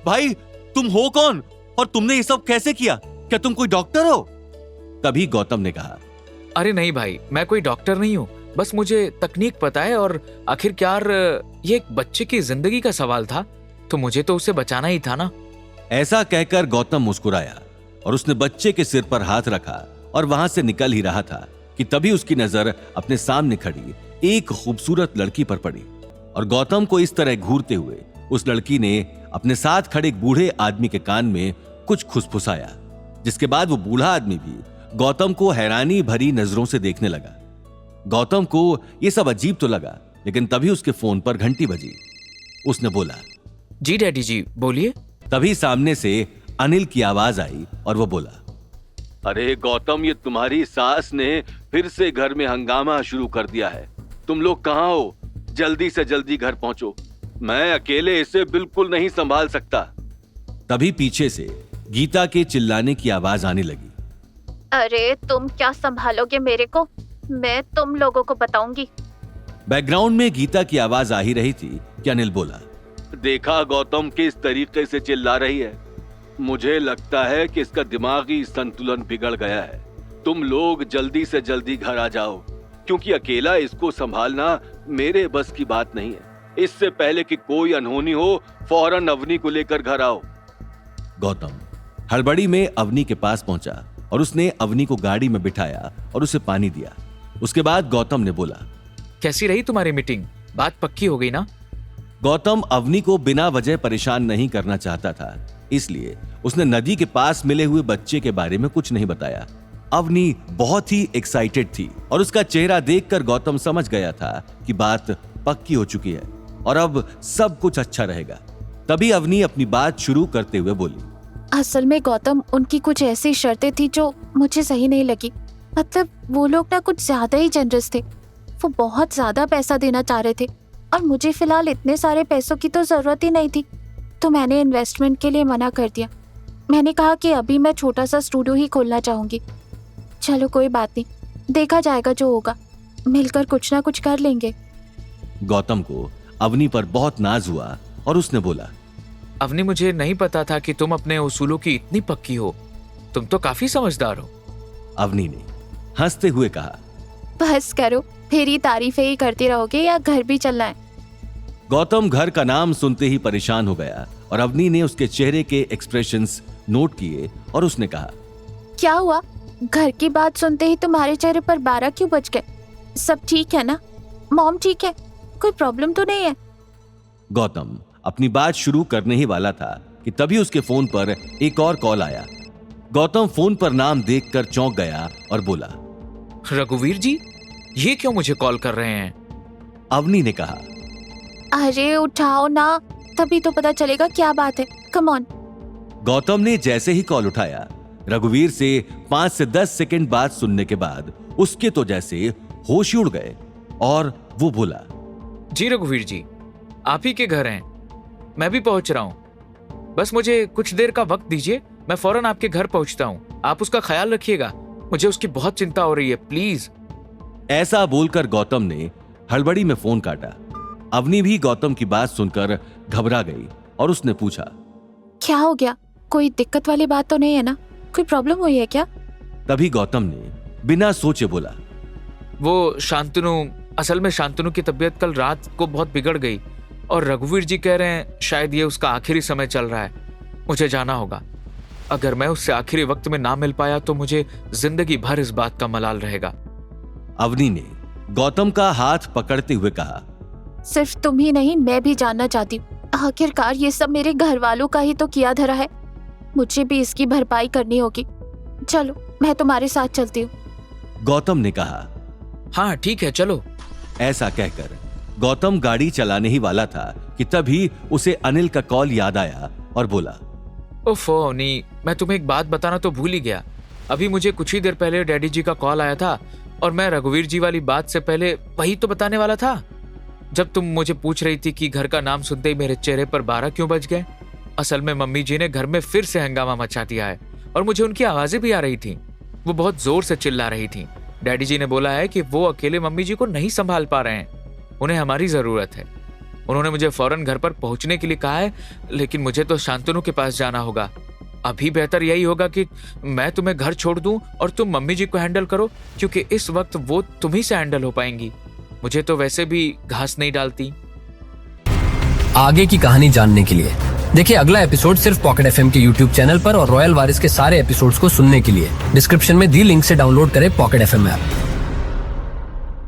भाई तुम हो कौन और तुमने ये सब कैसे किया? क्या तुम कोई डॉक्टर हो? तभी गौतम ने कहा, अरे नहीं भाई, मैं कोई डॉक्टर नहीं हूँ, बस मुझे तकनीक पता है और आखिरकार ये एक बच्चे की जिंदगी का सवाल था, तो मुझे तो उसे बचाना ही था ना। ऐसा कहकर गौतम मुस्कुराया और उसने बच्चे के सिर पर हाथ रखा और वहां से निकल ही रहा था कि तभी उसकी नजर अपने सामने खड़ी एक खूबसूरत लड़की पर पड़ी और गौतम को इस तरह घूरते हुए उस लड़की ने अपने साथ खड़े एक बूढ़े आदमी के कान में कुछ खुसफुसाया, जिसके बाद वो बूढ़ा आदमी भी गौतम को हैरानी भरी नजरों से देखने लगा। गौतम को यह सब अजीब तो लगा, लेकिन तभी उसके फोन पर घंटी बजी। उसने बोला, जी डैडी जी बोलिए। तभी सामने से अनिल की आवाज आई और वो बोला, अरे गौतम, ये तुम्हारी सास ने फिर से घर में हंगामा शुरू कर दिया है। तुम लोग कहाँ हो? जल्दी से जल्दी घर पहुंचो, मैं अकेले इसे बिल्कुल नहीं संभाल सकता। तभी पीछे से गीता के चिल्लाने की आवाज आने लगी, अरे तुम क्या संभालोगे मेरे को? मैं तुम लोगों को बताऊंगी। बैकग्राउंड में गीता की आवाज आ ही रही थी कि अनिल बोला, देखा गौतम किस तरीके से चिल्ला रही है? मुझे लगता है कि इसका दिमागी संतुलन बिगड़ गया है। तुम लोग जल्दी से जल्दी घर आ जाओ, क्योंकि अकेला इसको संभालना मेरे बस की बात नहीं है। इससे पहले कि कोई अनहोनी हो, फौरन अवनी को लेकर घर आओ। गौतम हड़बड़ी में अवनी के पास पहुंचा और उसने अवनी को गाड़ी में बिठाया और उसे पानी दिया। उसके बाद गौतम ने बोला, कैसी रही तुम्हारी मीटिंग? बात पक्की हो गई ना? गौतम अवनी को बिना वजह परेशान नहीं करना चाहता था, इसलिए उसने नदी के पास मिले हुए बच्चे के बारे में कुछ नहीं बताया। अवनी बहुत ही एक्साइटेड थी और उसका चेहरा देखकर गौतम समझ गया था कि बात पक्की हो चुकी है और अब सब कुछ अच्छा रहेगा। तभी अवनी अपनी बात शुरू करते हुए बोली, असल में गौतम, उनकी कुछ ऐसी शर्तें थी जो मुझे सही नहीं लगी। मतलब वो लोग ना कुछ ज्यादा ही जनरस थे। वो बहुत ज्यादा पैसा देना चाह रहे थे और मुझे फिलहाल इतने सारे पैसों की तो जरूरत ही नहीं थी, तो मैंने इन्वेस्टमेंट के लिए मना कर दिया। मैंने कहा कि अभी मैं छोटा सा स्टूडियो ही खोलना चाहूंगी। चलो कोई बात नहीं, देखा जाएगा जो होगा, मिलकर कुछ ना कुछ कर लेंगे। गौतम को अवनी पर बहुत नाज हुआ और उसने बोला, अवनी, मुझे नहीं पता था कि तुम अपने उसूलों की इतनी पक्की हो। तुम तो काफी समझदार हो। अवनी ने हंसते हुए कहा, बस करो, फिर ही तारीफें ही करते रहोगे या घर भी चलना है? गौतम घर का नाम सुनते ही परेशान हो गया और अवनी ने उसके चेहरे के एक्सप्रेशंस नोट किए और उसने कहा, क्या हुआ? घर की बात सुनते ही तुम्हारे चेहरे पर 12 क्यों बज गए? सब ठीक है ना? मॉम ठीक है? कोई प्रॉब्लम तो नहीं है? गौतम अपनी बात शुरू करने ही वाला था कि तभी उसके फोन पर एक और कॉल आया। गौतम फोन पर नाम देखकर चौंक गया और बोला, रघुवीर जी, ये क्यों मुझे कॉल कर रहे हैं? अवनी ने कहा, अरे उठाओ ना, तभी तो पता चलेगा क्या बात है। Come on. गौतम ने जैसे ही कॉल उठाया, रघुवीर से 5 से 10 सेकंड बात सुनने के बाद उसके तो जैसे होश ही उड़ गए और वो बोला, जी रघुवीर जी, आप ही के घर हैं, मैं भी पहुंच रहा हूं। बस मुझे कुछ देर का वक्त दीजिए, मैं फौरन आपके घर पहुंचता हूं। आप उसका ख्याल रखिएगा, मुझे उसकी बहुत चिंता हो रही है, प्लीज। ऐसा बोलकर गौतम ने हड़बड़ी में फोन काटा। अवनी भी गौतम की बात सुनकर घबरा गई और उसने पूछा, क्या हो गया? कोई दिक्कत वाली बात तो नहीं है ना? कोई प्रॉब्लम हुई है क्या? तभी गौतम ने बिना सोचे बोला, वो शांतनु, असल में शांतनु की तबीयत कल रात को बहुत बिगड़ गई और रघुवीर जी कह रहे हैं शायद ये उसका आखिरी समय चल रहा है। मुझे जाना होगा। अगर मैं उससे आखिरी वक्त में ना मिल पाया तो मुझे जिंदगी भर इस बात का मलाल रहेगा। अवनी ने गौतम का हाथ पकड़ते हुए कहा, सिर्फ तुम ही नहीं, मैं भी जानना चाहती हूँ। आखिरकार ये सब मेरे घर वालों का ही तो किया धरा है, मुझे भी इसकी भरपाई करनी होगी। चलो मैं तुम्हारे साथ चलती हूँ। गौतम ने कहा, हाँ ठीक है, चलो। ऐसा कहकर गौतम गाड़ी चलाने ही वाला था कि तभी उसे अनिल का कॉल याद आया और बोला, ओफो अवनी, मैं तुम्हें एक बात बताना तो भूल ही गया। अभी मुझे कुछ ही देर पहले डैडी जी का कॉल आया था और मैं रघुवीर जी वाली बात से पहले वही तो बताने वाला था। जब तुम मुझे पूछ रही थी कि घर का नाम सुनते ही मेरे चेहरे पर 12 क्यों बज गए, असल में मम्मी जी ने घर में फिर से हंगामा मचा दिया है और मुझे उनकी आवाजें भी आ रही थी। वो बहुत जोर से चिल्ला रही थी। डैडी जी ने बोला है कि वो अकेले मम्मी जी को नहीं संभाल पा रहे हैं, उन्हें हमारी जरूरत है। उन्होंने मुझे फौरन घर पर पहुंचने के लिए कहा है, लेकिन मुझे तो शांतनु के पास जाना होगा। अभी बेहतर यही होगा कि मैं तुम्हें घर छोड़ दूं और तुम मम्मी जी को हैंडल करो, क्योंकि इस वक्त वो तुम ही से हैंडल हो पाएंगी। मुझे तो वैसे भी घास नहीं डालती। आगे की कहानी जानने के लिए देखिए अगला एपिसोड सिर्फ पॉकेट एफएम के यूट्यूब चैनल पर और रॉयल वारिस के सारे एपिसोड्स को सुनने के लिए डिस्क्रिप्शन में दी लिंक से डाउनलोड करें पॉकेट एफएम ऐप।